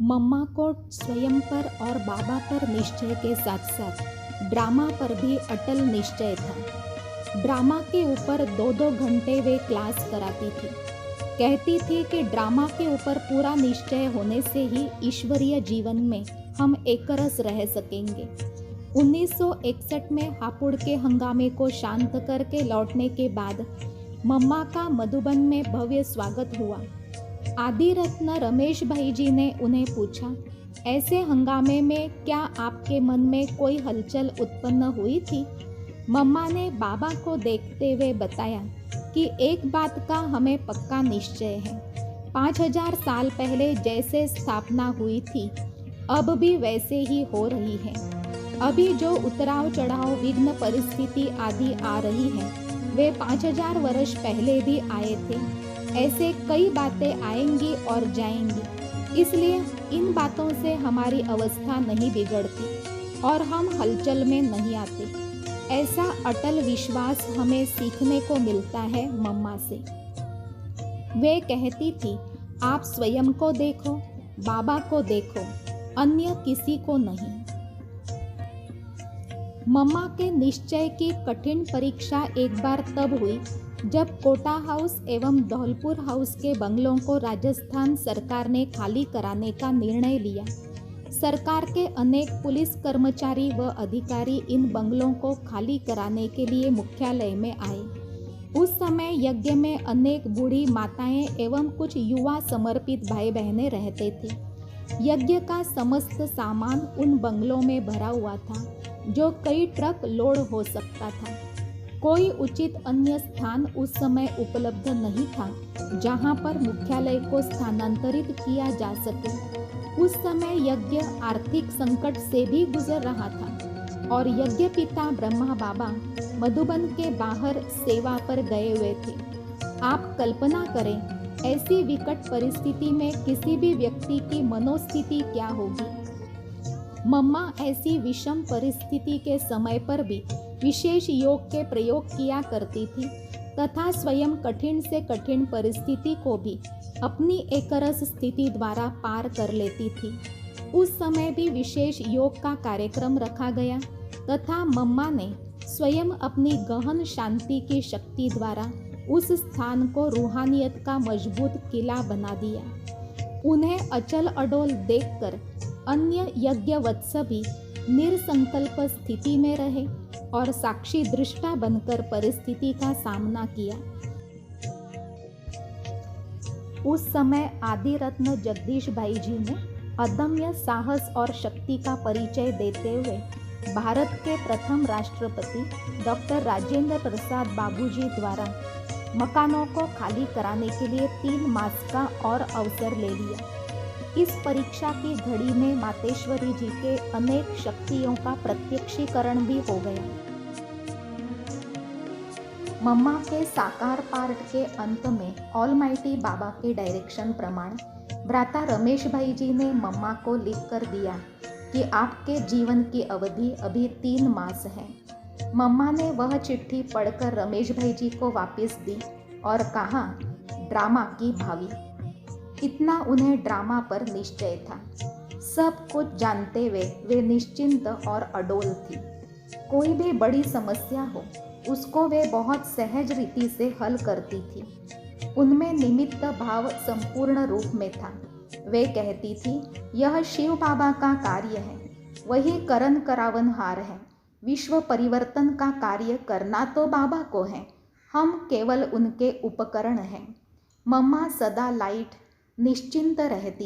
मम्मा को स्वयं पर और बाबा पर निश्चय के साथ साथ ड्रामा पर भी अटल निश्चय था। ड्रामा के ऊपर 2-2 घंटे वे क्लास कराती थी। कहती थी कि ड्रामा के ऊपर पूरा निश्चय होने से ही ईश्वरीय जीवन में हम एकरस रह सकेंगे। 1961 में हापुड़ के हंगामे को शांत करके लौटने के बाद मम्मा का मधुबन में भव्य स्वागत हुआ। आदि रत्न रमेश भाई जी ने उन्हें पूछा, ऐसे हंगामे में क्या आपके मन में कोई हलचल उत्पन्न हुई थी? मम्मा ने बाबा को देखते हुए बताया कि एक बात का हमें पक्का निश्चय है, 5000 साल पहले जैसे स्थापना हुई थी अब भी वैसे ही हो रही है। अभी जो उतराव चढ़ाव विघ्न परिस्थिति आदि आ रही है वे 5000 वर्ष पहले भी आए थे। ऐसे कई बातें आएंगी और जाएंगी, इसलिए इन बातों से हमारी अवस्था नहीं बिगड़ती और हम हलचल में नहीं आते। ऐसा अटल विश्वास हमें सीखने को मिलता है मम्मा से। वे कहती थी, आप स्वयं को देखो, बाबा को देखो, अन्य किसी को नहीं। मम्मा के निश्चय की कठिन परीक्षा एक बार तब हुई जब कोटा हाउस एवं धौलपुर हाउस के बंगलों को राजस्थान सरकार ने खाली कराने का निर्णय लिया। सरकार के अनेक पुलिस कर्मचारी व अधिकारी इन बंगलों को खाली कराने के लिए मुख्यालय में आए। उस समय यज्ञ में अनेक बूढ़ी माताएं एवं कुछ युवा समर्पित भाई बहनें रहते थे। यज्ञ का समस्त सामान उन बंगलों में भरा हुआ था, जो कई ट्रक लोड हो सकता था। कोई उचित अन्य स्थान उस समय उपलब्ध नहीं था जहां पर मुख्यालय को स्थानांतरित किया जा सके। उस समय यज्ञ आर्थिक संकट से भी गुजर रहा था और यज्ञ पिता ब्रह्मा बाबा मधुबन के बाहर सेवा पर गए हुए थे। आप कल्पना करें, ऐसी विकट परिस्थिति में किसी भी व्यक्ति की मनोस्थिति क्या होगी। मम्मा ऐसी विषम परिस्थिति के समय पर भी विशेष योग के प्रयोग किया करती थी तथा स्वयं कठिन से कठिन परिस्थिति को भी अपनी एकरस स्थिति द्वारा पार कर लेती थी। उस समय भी विशेष योग का कार्यक्रम रखा गया तथा मम्मा ने स्वयं अपनी गहन शांति की शक्ति द्वारा उस स्थान को रूहानियत का मजबूत किला बना दिया। उन्हें अचल अडोल देखकर अन्य यज्ञवत्स भी निरसंकल्प स्थिति में रहे और साक्षी दृष्टा बनकर परिस्थिति का सामना किया। उस समय आदि रत्न जगदीश भाई जी ने अदम्य साहस और शक्ति का परिचय देते हुए भारत के प्रथम राष्ट्रपति डॉक्टर राजेंद्र प्रसाद बाबूजी द्वारा मकानों को खाली कराने के लिए 3 मास का और अवसर ले लिया। इस परीक्षा की घड़ी में मातेश्वरी जी के अनेक शक्तियों का प्रत्यक्षीकरण भी हो गया। मम्मा के साकार पार्ट के अंत में ऑलमाइटी बाबा के डायरेक्शन प्रमाण भ्राता रमेश भाई जी ने मम्मा को लिख कर दिया कि आपके जीवन की अवधि अभी 3 मास है। मम्मा ने वह चिट्ठी पढ़कर रमेश भाई जी को वापस दी और कहा, ड्रामा की भावी। इतना उन्हें ड्रामा पर निश्चय था। सब कुछ जानते हुए वे निश्चिंत और अडोल थी। कोई भी बड़ी समस्या हो उसको वे बहुत सहज रीति से हल करती थी। उनमें निमित्त भाव संपूर्ण रूप में था। वे कहती थी, यह शिव बाबा का कार्य है, वही करन करावनहार है। विश्व परिवर्तन का कार्य करना तो बाबा को है, हम केवल उनके उपकरण हैं। मम्मा सदा लाइट निश्चिंत रहती